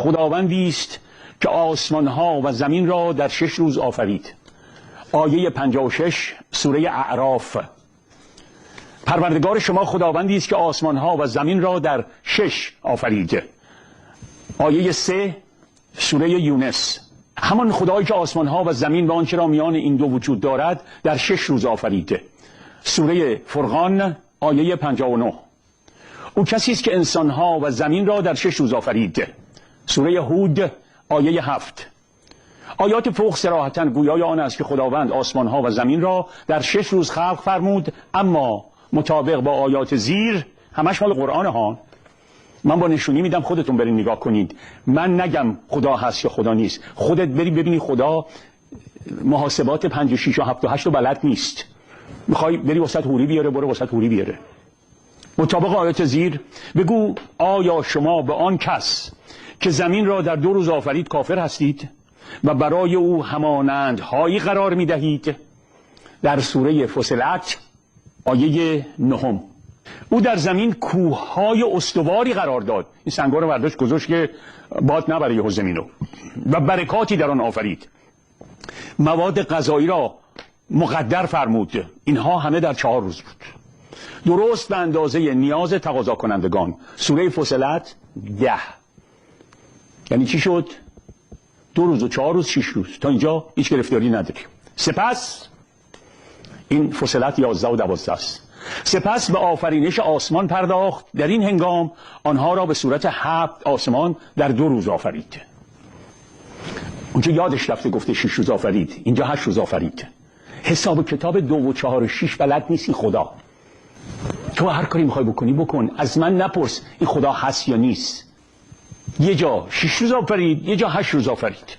خداوندی است که آسمان ها و زمین را در 6 روز آفرید. آیه 56 سوره اعراف. پروردگار شما خداوندی است که آسمان ها و زمین را در 6 آفرید. آیه 3 سوره یونس. همان خدایی که آسمان ها و زمین و آنچه را میان این دو وجود دارد در 6 روز آفرید. سوره فرقان آیه 59. او کسی است که انسان ها و زمین را در 6 روز آفرید. سوره هود آیه 7. آیات فوق صراحتاً گویای آن است که خداوند آسمان ها و زمین را در 6 روز خلق فرمود، اما مطابق با آیات زیر همش مال قرآن ها. من با نشونی میدم، خودتون برین نگاه کنید. من نگم خدا هست یا خدا نیست، خودت بری ببینی خدا محاسبات 5 و 6 و 7 و 8 رو بلد نیست. میخوای بری وسط حوری بیاره، برو وسط حوری بیاره. مطابق آیات زیر بگو آیا شما به آن کس که زمین را در 2 روز آفرید کافر هستید و برای او همانندهایی قرار میدهید؟ در سوره فصلت آیه 9. او در زمین کوههای استواری قرار داد. این سنگا رو برداشت گذاشت که باد نبره یهو زمینو، و برکاتی در آن آفرید. مواد غذایی را مقدر فرمود. اینها همه در 4 روز بود، درست به اندازه نیاز تقاضا کنندگان. سوره فصلت 10. یعنی چی شد؟ 2 روز و 4 روز 6 روز. تا اینجا هیچ گرفتاری نداریم. سپس این فصلت 11 و 12 است. سپس به آفرینش آسمان پرداخت. در این هنگام آنها را به صورت 7 آسمان در 2 روز آفرید. اونجا یادش رفته گفته 6 روز آفرید، اینجا 8 روز آفرید. حساب کتاب 2 و 4 و 6 بلد نیستی خدا. تو هر کاری میخوای بکنی بکن، از من نپرس این خدا هست یا نیست. یه جا 6 روز آفرید، یه جا 8 روز آفرید.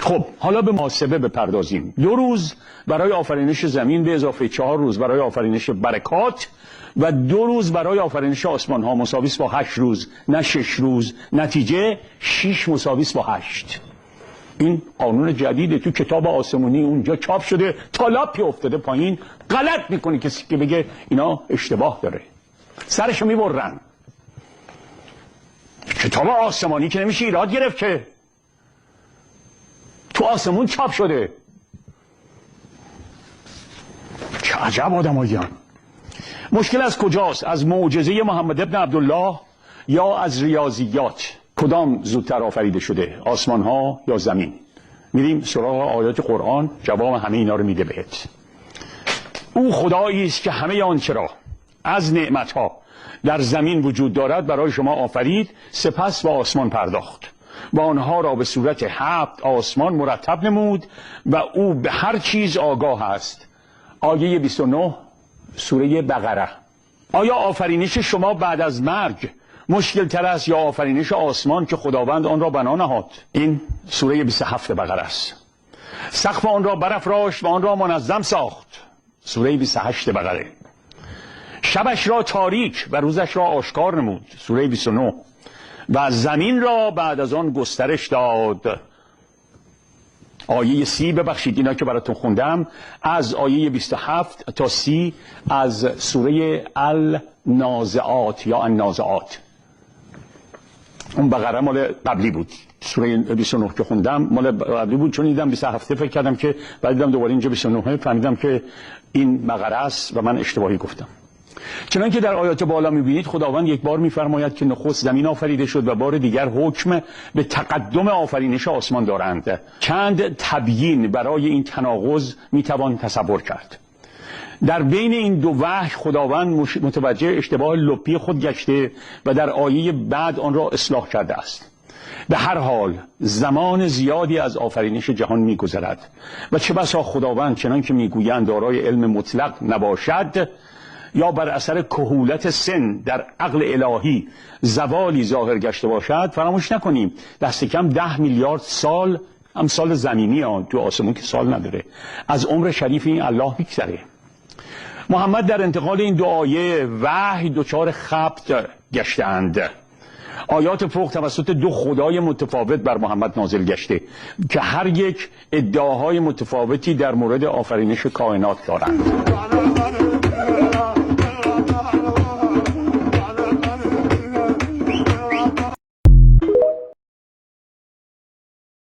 خب حالا به محاسبه بپردازیم. 2 روز برای آفرینش زمین به اضافه 4 روز برای آفرینش برکات و 2 روز برای آفرینش آسمان ها مساوی است با 8 روز، نه 6 روز. نتیجه 6 مساوی است با 8. این قانون جدیده، تو کتاب آسمونی اونجا چاپ شده، تالاپی افتاده پایین. غلط میکنه کسی که بگه اینا اشتباه داره، سرشو میبرن. کتاب آسمانی که نمیشه ایراد گرفت، که تو آسمون چاپ شده. چه عجب آدماییان. مشکل از کجاست؟ از معجزه محمد ابن عبدالله یا از ریاضیات؟ کدام زودتر آفریده شده، آسمان ها یا زمین؟ میریم سراغ آیات قرآن، جواب همه اینا رو میده بهت. او خدایی است که همه آنچه را از نعمت ها در زمین وجود دارد برای شما آفرید، سپس به آسمان پرداخت و آنها را به صورت 7 آسمان مرتب نمود و او به هر چیز آگاه است. آیه 29 سوره بقره. آیا آفرینش شما بعد از مرگ مشکل تر است یا آفرینش آسمان که خداوند آن را بنا نهاد؟ این سوره 27 بقره است. سقف آن را برافراشت و آن را منظم ساخت. سوره 28 بقره. شبش را تاریک و روزش را آشکار نمود. سوره 29. و زمین را بعد از آن گسترش داد. آیه 30 ببخشید اینا که براتون خوندم، از آیه 27 تا 30 از سوره النازعات یا النازعات. اون بقره مال قبلی بود. سوره 29 که خوندم مال قبلی بود، چون دیدم 27 فکر کردم که، بعد دیدم دوباره اینجا 29 فهمیدم که این بقره است و من اشتباهی گفتم. چنانکه در آیات بالا میبینید خداوند یک بار میفرماید که نخست زمین آفریده شد و بار دیگر حکم به تقدم آفرینش آسمان دارند. چند تبیین برای این تناقض میتوان تصور کرد. در بین این دو وحی خداوند متوجه اشتباه لپی خود گشته و در آیه بعد آن را اصلاح کرده است. به هر حال زمان زیادی از آفرینش جهان میگذرد و چه بسا خداوند چنانکه میگویند دارای علم مطلق نباشد یا بر اثر کهولت سن در عقل الهی زوالی ظاهر گشته باشد. فراموش نکنیم دست کم 10 میلیارد سال، هم سال زمینی ها، تو آسمون که سال نداره، از عمر شریف این الله میگذره. محمد در انتقال این دو آیه وحی دچار خبط گشتند. آیات فوق توسط دو خدای متفاوت بر محمد نازل گشته که هر یک ادعاهای متفاوتی در مورد آفرینش کائنات دارند.